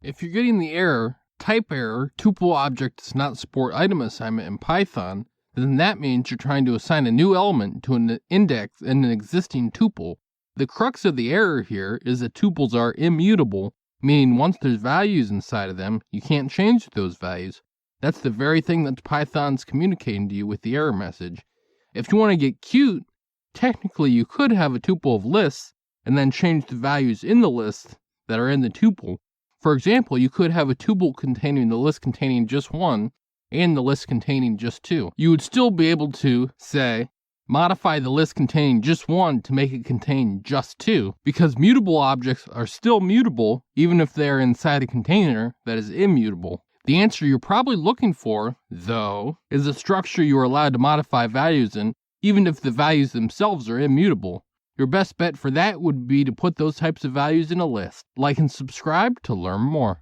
If you're getting the error, type error, tuple object does not support item assignment in Python, then that means you're trying to assign a new element to an index in an existing tuple. The crux of the error here is that tuples are immutable, meaning once there's values inside of them, you can't change those values. That's the very thing that Python's communicating to you with the error message. If you want to get cute, technically you could have a tuple of lists and then change the values in the list that are in the tuple. For example, you could have a tuple containing the list containing just 1 and the list containing just 2. You would still be able to, say, modify the list containing just 1 to make it contain just 2, because mutable objects are still mutable even if they are inside a container that is immutable. The answer you're probably looking for, though, is a structure you are allowed to modify values in, even if the values themselves are immutable. Your best bet for that would be to put those types of values in a list. Like and subscribe to learn more.